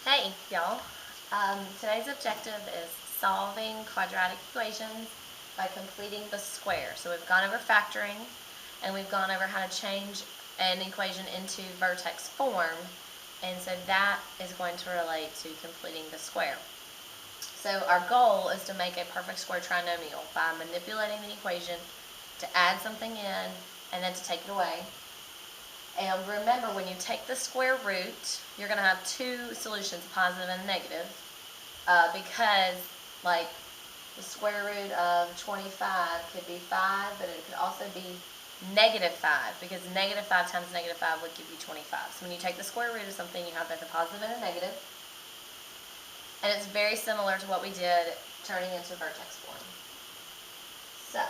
Hey, y'all. Today's objective is solving quadratic equations by completing the square. So we've gone over factoring, and we've gone over how to change an equation into vertex form, and so that is going to relate to completing the square. So our goal is to make a perfect square trinomial by manipulating the equation to add something in and then to take it away. And remember, when you take the square root, you're going to have two solutions, positive and negative, because, like, the square root of 25 could be 5, but it could also be negative 5, because negative 5 times negative 5 would give you 25. So when you take the square root of something, you have both a positive and a negative. And it's very similar to what we did turning into vertex form. So,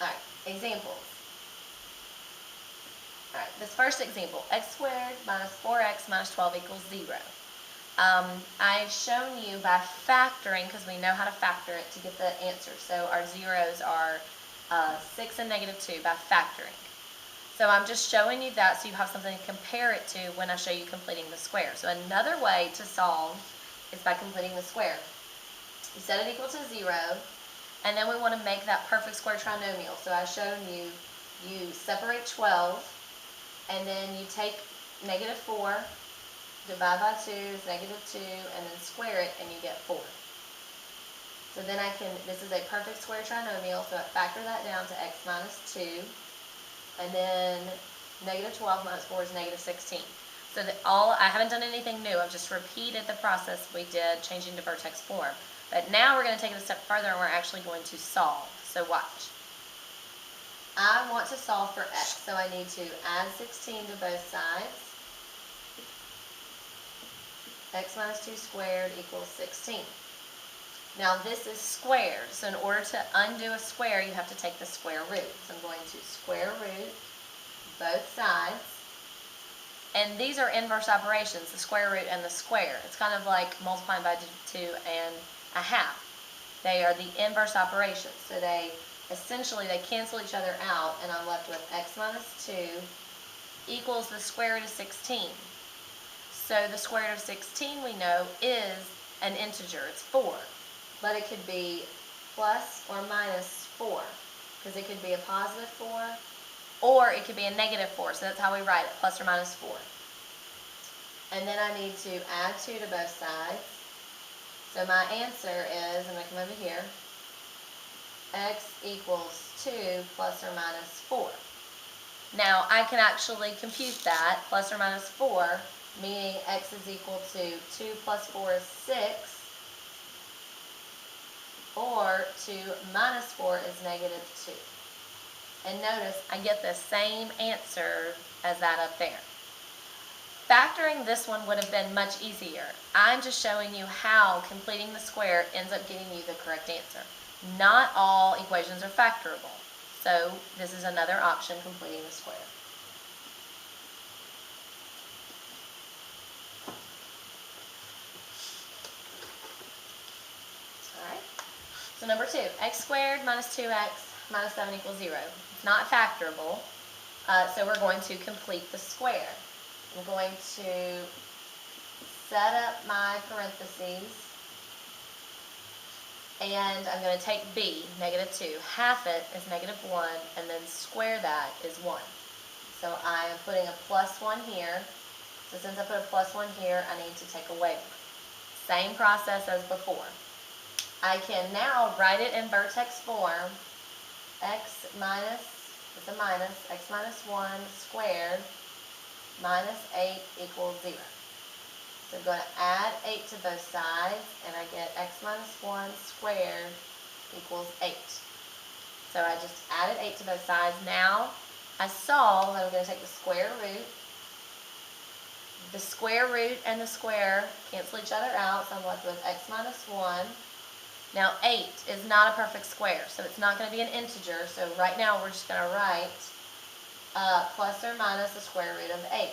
alright, examples. Alright, this first example, x squared minus 4x minus 12 equals 0. I've shown you by factoring, because we know how to factor it to get the answer. So our zeros are 6 and negative 2 by factoring. So I'm just showing you that so you have something to compare it to when I show you completing the square. So another way to solve is by completing the square. You set it equal to 0, and then we want to make that perfect square trinomial. So I've shown you, you separate 12, and then you take negative 4, divide by 2 is negative 2, and then square it, and you get 4. So then this is a perfect square trinomial, so I factor that down to x minus 2, and then negative 12 minus 4 is negative 16. So I haven't done anything new, I've just repeated the process we did changing to vertex form. But now we're going to take it a step further, and we're actually going to solve. So watch. I want to solve for x, so I need to add 16 to both sides. X minus 2 squared equals 16. Now this is squared, so in order to undo a square, you have to take the square root. So I'm going to square root both sides. And these are inverse operations, the square root and the square. It's kind of like multiplying by 2 and a half. They are the inverse operations. So they cancel each other out, and I'm left with x minus 2 equals the square root of 16. So the square root of 16 we know is an integer, it's 4. But it could be plus or minus 4, because it could be a positive 4, or it could be a negative 4, so that's how we write it, plus or minus 4. And then I need to add 2 to both sides. So my answer is, I'm going to come over here, x equals 2 plus or minus 4. Now I can actually compute that, plus or minus 4, meaning x is equal to 2 plus 4 is 6, or 2 minus 4 is negative 2. And notice I get the same answer as that up there. Factoring this one would have been much easier. I'm just showing you how completing the square ends up getting you the correct answer. Not all equations are factorable. So this is another option, completing the square. Alright, so number 2, x squared minus 2x minus 7 equals 0. It's not factorable, so we're going to complete the square. I'm going to set up my parentheses, and I'm going to take b, negative 2. Half it is negative 1, and then square that is 1. So I am putting a plus 1 here. So since I put a plus 1 here, I need to take away 1. Same process as before. I can now write it in vertex form. X minus, it's a minus, x minus 1 squared minus 8 equals 0. So I'm going to add 8 to both sides, and I get x minus 1 squared equals 8. So I just added 8 to both sides. Now I solve, and I'm going to take the square root. The square root and the square cancel each other out, so I'm left with x minus 1. Now 8 is not a perfect square, so it's not going to be an integer. So right now we're just going to write plus or minus the square root of 8,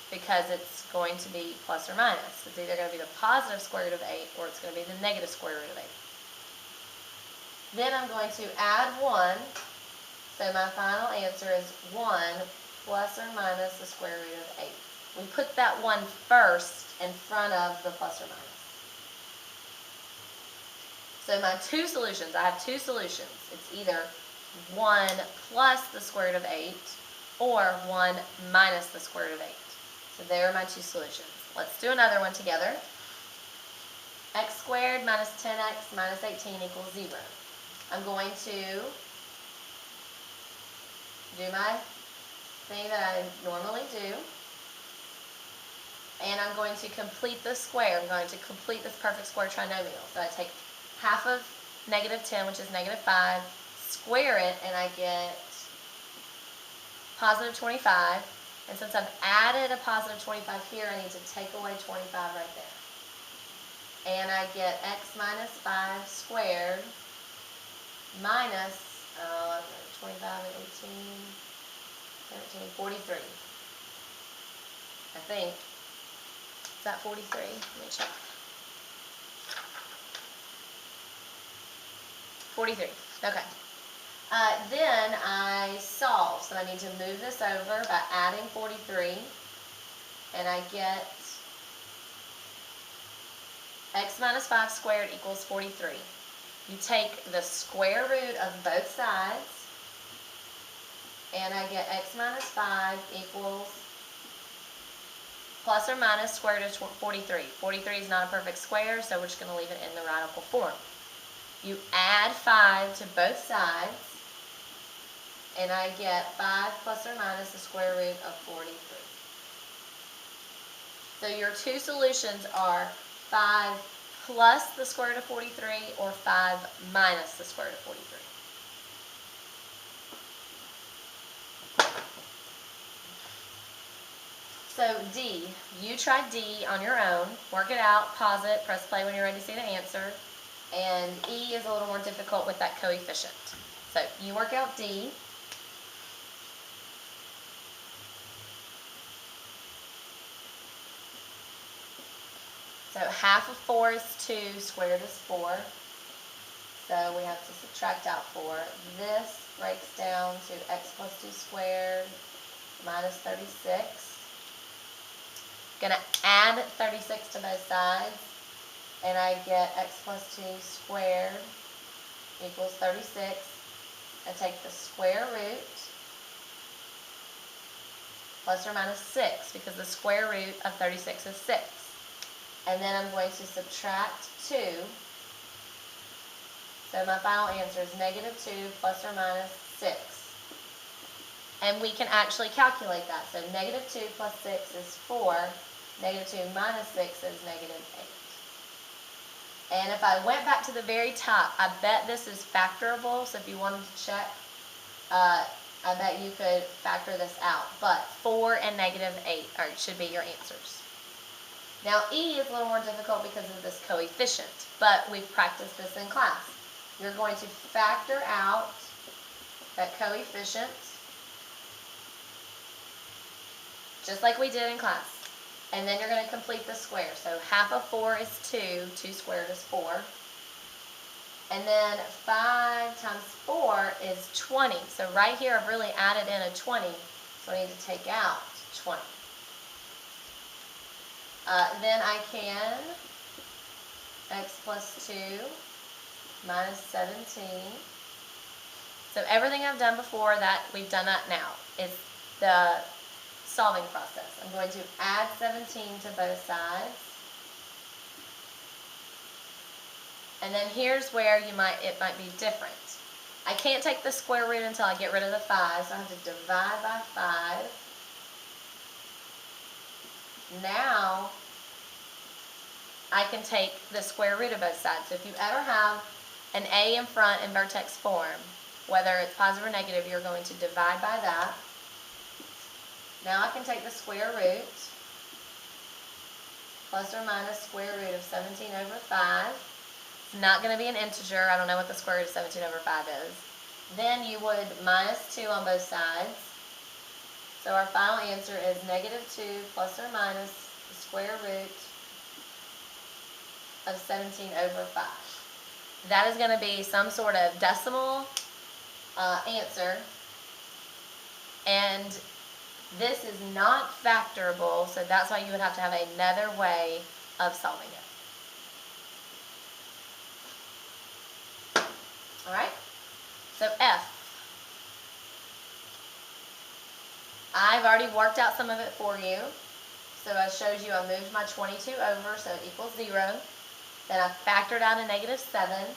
because it's going to be plus or minus. It's either going to be the positive square root of 8, or it's going to be the negative square root of 8. Then I'm going to add 1, so my final answer is 1 plus or minus the square root of 8. we put that 1 first in front of the plus or minus. So my two solutions, I have two solutions. It's either 1 plus the square root of 8 or 1 minus the square root of 8. So there are my two solutions. Let's do another one together. X squared minus 10x minus 18 equals 0. I'm going to do my thing that I normally do. And I'm going to complete the square. I'm going to complete this perfect square trinomial. So I take half of negative 10, which is negative 5, square it, and I get positive 25. And since I've added a positive 25 here, I need to take away 25 right there. And I get x minus 5 squared minus 25 and 18, 13, 43. I think. Is that 43? Let me check. 43. Okay. Then I solve. So I need to move this over by adding 43. And I get x minus 5 squared equals 43. You take the square root of both sides. And I get x minus 5 equals plus or minus square root of 43. 43 is not a perfect square, so we're just going to leave it in the radical form. You add 5 to both sides, and I get 5 plus or minus the square root of 43. So your two solutions are 5 plus the square root of 43 or 5 minus the square root of 43. So D, you try D on your own, work it out, pause it, press play when you're ready to see the answer. And E is a little more difficult with that coefficient. So you work out D. So half of 4 is 2, squared is 4. So we have to subtract out 4. This breaks down to x plus 2 squared minus 36. Going to add 36 to both sides, and I get x plus 2 squared equals 36. I take the square root plus or minus 6, because the square root of 36 is 6. And then I'm going to subtract 2. So my final answer is negative 2 plus or minus 6. And we can actually calculate that. So negative 2 plus 6 is 4. Negative 2 minus 6 is negative 8. And if I went back to the very top, I bet this is factorable. So if you wanted to check, I bet you could factor this out. But 4 and negative 8 should be your answers. Now E is a little more difficult because of this coefficient, but we've practiced this in class. You're going to factor out that coefficient, just like we did in class. And then you're going to complete the square. So half of 4 is 2. 2 squared is 4. And then 5 times 4 is 20. So right here I've really added in a 20. So I need to take out 20. Then I can x plus 2 minus 17. So everything I've done before that, we've done that now. It's the solving process. I'm going to add 17 to both sides. And then here's where it might be different. I can't take the square root until I get rid of the 5, so I have to divide by 5. Now I can take the square root of both sides. So if you ever have an a in front in vertex form, whether it's positive or negative, you're going to divide by that. Now I can take the square root, plus or minus square root of 17 over 5. It's not going to be an integer. I don't know what the square root of 17 over 5 is. Then you would minus 2 on both sides. So our final answer is negative 2 plus or minus the square root of 17 over 5. That is going to be some sort of decimal answer. And This is not factorable, so that's why you would have to have another way of solving it. All right? So F. I've already worked out some of it for you. So I showed you I moved my 22 over, so it equals 0. Then I factored out a -7.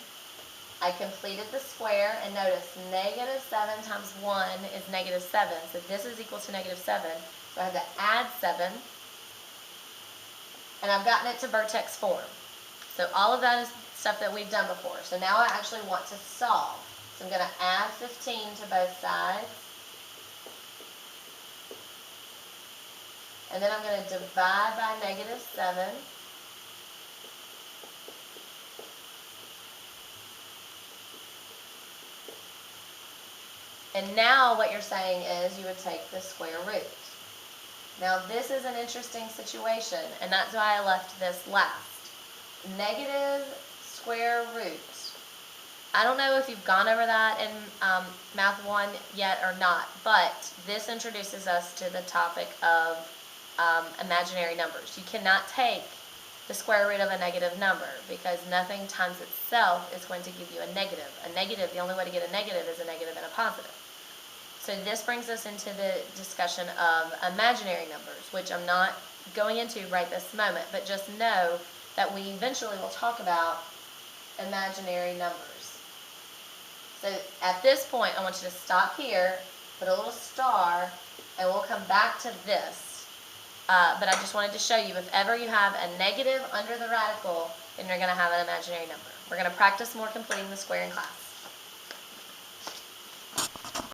I completed the square, and notice -7 times 1 is -7. So this is equal to -7. So I have to add 7. And I've gotten it to vertex form. So all of that is stuff that we've done before. So now I actually want to solve. So I'm going to add 15 to both sides. And then I'm going to divide by -7. And now what you're saying is you would take the square root. Now this is an interesting situation, and that's why I left this last. Negative square root. I don't know if you've gone over that in Math 1 yet or not, but this introduces us to the topic of imaginary numbers. You cannot take the square root of a negative number because nothing times itself is going to give you a negative. A negative, the only way to get a negative is a negative and a positive. So this brings us into the discussion of imaginary numbers, which I'm not going into right this moment, but just know that we eventually will talk about imaginary numbers. So at this point, I want you to stop here, put a little star, and we'll come back to this. But I just wanted to show you, if ever you have a negative under the radical, then you're going to have an imaginary number. We're going to practice more completing the square in class.